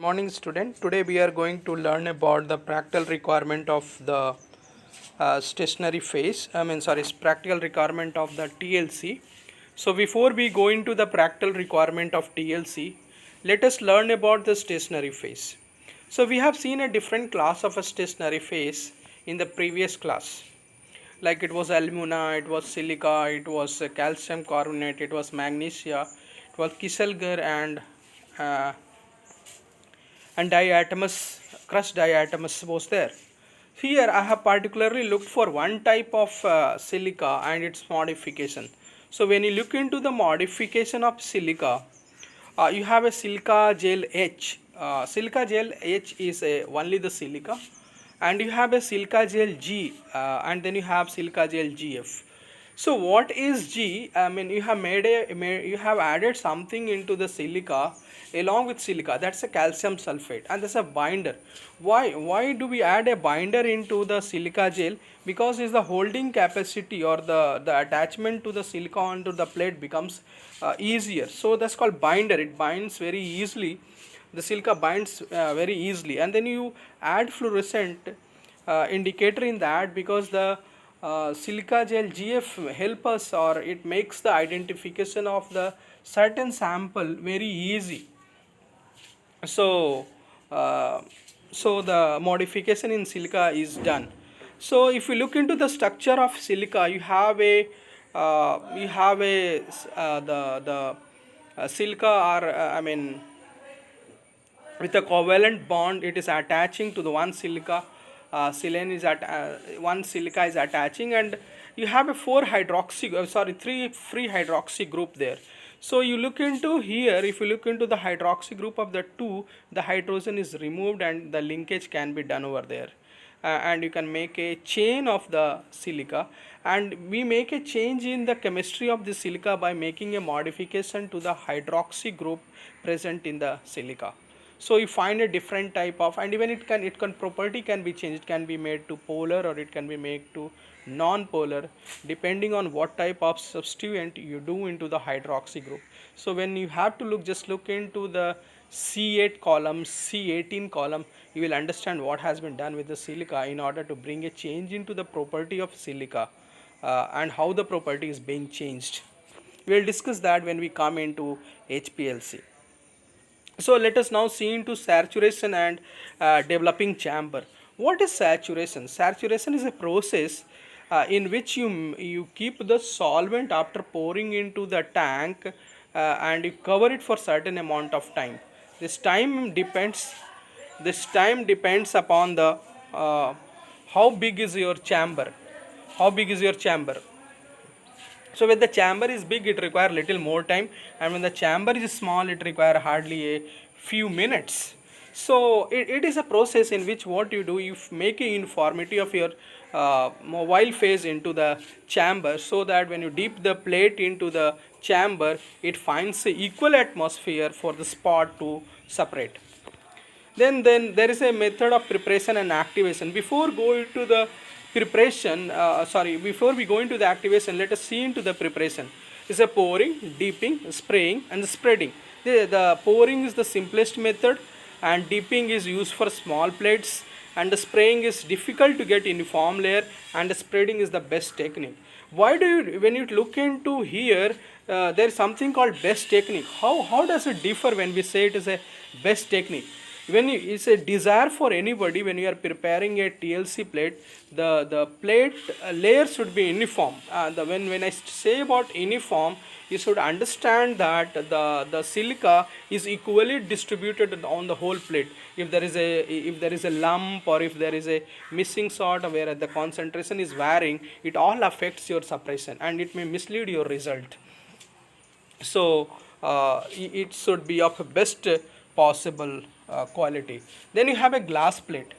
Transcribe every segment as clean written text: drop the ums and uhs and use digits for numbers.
Morning student. Today we are going to learn about the practical requirement of the stationary phase. Practical requirement of the TLC. So before we go into the practical requirement of TLC, let us learn about the stationary phase. So we have seen a different class of a stationary phase in the previous class. Like it was alumina, it was silica, it was calcium carbonate, it was magnesia, it was Kieselguhr uh, and diatomous, crushed diatomous was there. Here I have particularly looked for one type of silica and its modification. So when you look into the modification of silica, you have a silica gel H. Silica gel H is only the silica, and you have a silica gel G, and then you have silica gel GF. So what is G? You have you have added something into the silica along with silica. That's a calcium sulfate, and that's a binder. Why do we add a binder into the silica gel? Because is the holding capacity or the attachment to the silica onto the plate becomes easier. So that's called binder. It binds very easily. The silica binds very easily, and then you add fluorescent indicator in that, because the silica gel GF help us, or it makes the identification of the certain sample very easy. So the modification in silica is done. So if you look into the structure of silica, you have a silica, or with a covalent bond, it is attaching to the one silica. Silane is at one silica is attaching, and you have a three free hydroxy group there. So you look into here, if you look into the hydroxy group of the two, the hydrogen is removed and the linkage can be done over there. And you can make a chain of the silica, and we make a change in the chemistry of the silica by making a modification to the hydroxy group present in the silica. So you find a different type of, and even it can property can be changed. It can be made to polar, or it can be made to non-polar, depending on what type of substituent you do into the hydroxy group. So when you have to just look into the C8 column, C18 column, you will understand what has been done with the silica in order to bring a change into the property of silica, and how the property is being changed. We will discuss that when we come into HPLC. So let us now see into saturation and developing chamber. What is saturation? Saturation is a process in which you keep the solvent after pouring into the tank, and you cover it for certain amount of time. This time depends. This time depends upon the how big is your chamber. How big is your chamber? So when the chamber is big, it require little more time, and when the chamber is small, it require hardly a few minutes. So it is a process in which what you do, you make a uniformity of your mobile phase into the chamber, so that when you dip the plate into the chamber, it finds a equal atmosphere for the spot to separate. Then there is a method of preparation and activation. Before before we go into the activation, let us see into the preparation. It's a pouring, dipping, spraying, and spreading. The pouring is the simplest method, and dipping is used for small plates, and the spraying is difficult to get uniform layer, and the spreading is the best technique. Why do you, when you look into here, there is something called best technique. How does it differ when we say it is a best technique? It's a desire for anybody, when you are preparing a TLC plate, the plate layer should be uniform. When I say about uniform, you should understand that the silica is equally distributed on the whole plate. If there is a lump, or if there is a missing sort where the concentration is varying, it all affects your suppression, and it may mislead your result. So it should be of best possible quality. Then you have a glass plate.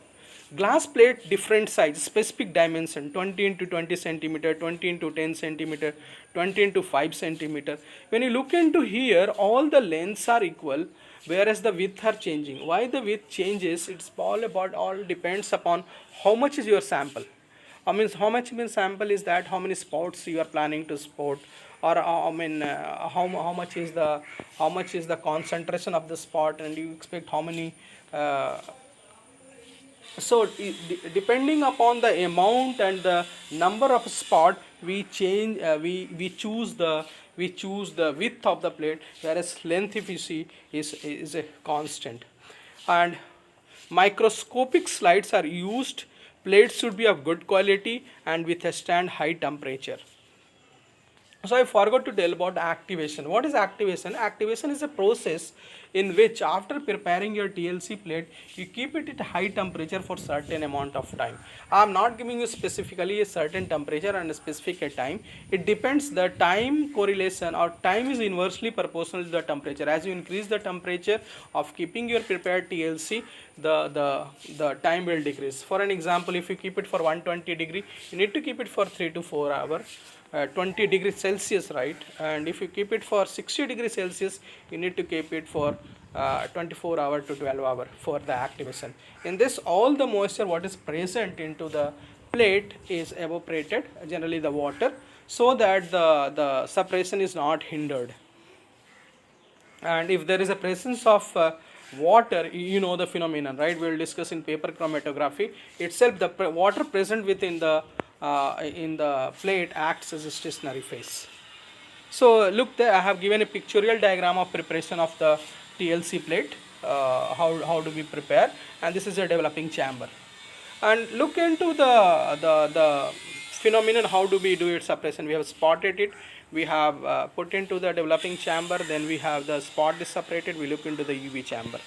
Glass plate, different size, specific dimension, 20 into 20 centimeter, 20 into 10 centimeter, 20 into 5 centimeter. When you look into here, all the lengths are equal, whereas the width are changing. Why the width changes? It's all depends upon how much is your sample. How much means sample is that how many spots you are planning to spot, or I mean how much is the concentration of the spot, and you expect how many uh, so depending upon the amount and the number of spot, we change we choose the width of the plate, whereas length, if you see, is a constant. And microscopic slides are used. Plates should be of good quality and withstand high temperature. So I forgot to tell about activation. What is activation? Activation is a process in which after preparing your TLC plate, you keep it at high temperature for certain amount of time. I am not giving you specifically a certain temperature and a specific time. It depends. The time correlation or time is inversely proportional to the temperature. As you increase the temperature of keeping your prepared TLC, the time will decrease. For an example, if you keep it for 120 degree, you need to keep it for 3 to 4 hours. 20 degrees Celsius, right? And if you keep it for 60 degrees Celsius, you need to keep it for 24 hour to 12 hour for the activation. In this, all the moisture what is present into the plate is evaporated, generally the water, so that the suppression is not hindered. And if there is a presence of water, you know the phenomenon, right? We will discuss in paper chromatography itself. The water present within the in the plate acts as a stationary phase. So look there, I have given a pictorial diagram of preparation of the TLC plate. How do we prepare? And this is a developing chamber. And look into the phenomenon. How do we do it suppression? We have spotted it. We have put into the developing chamber. Then we have the spot is separated. We look into the UV chamber.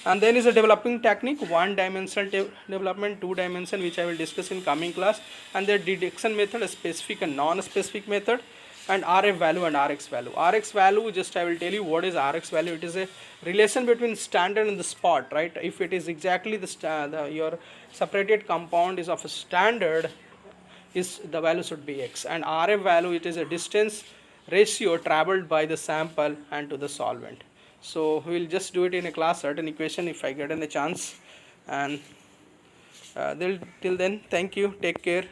And then is a developing technique, one dimensional development, two dimension, which I will discuss in coming class, and the detection method, a specific and non-specific method, and RF value and RX value. RX value, just I will tell you what is RX value. It is a relation between standard and the spot, right? If it is exactly your separated compound is of a standard, is the value should be X, and RF value, it is a distance ratio traveled by the sample and to the solvent. So we will just do it in a class, certain equation, if I get a chance. And till then, thank you, take care.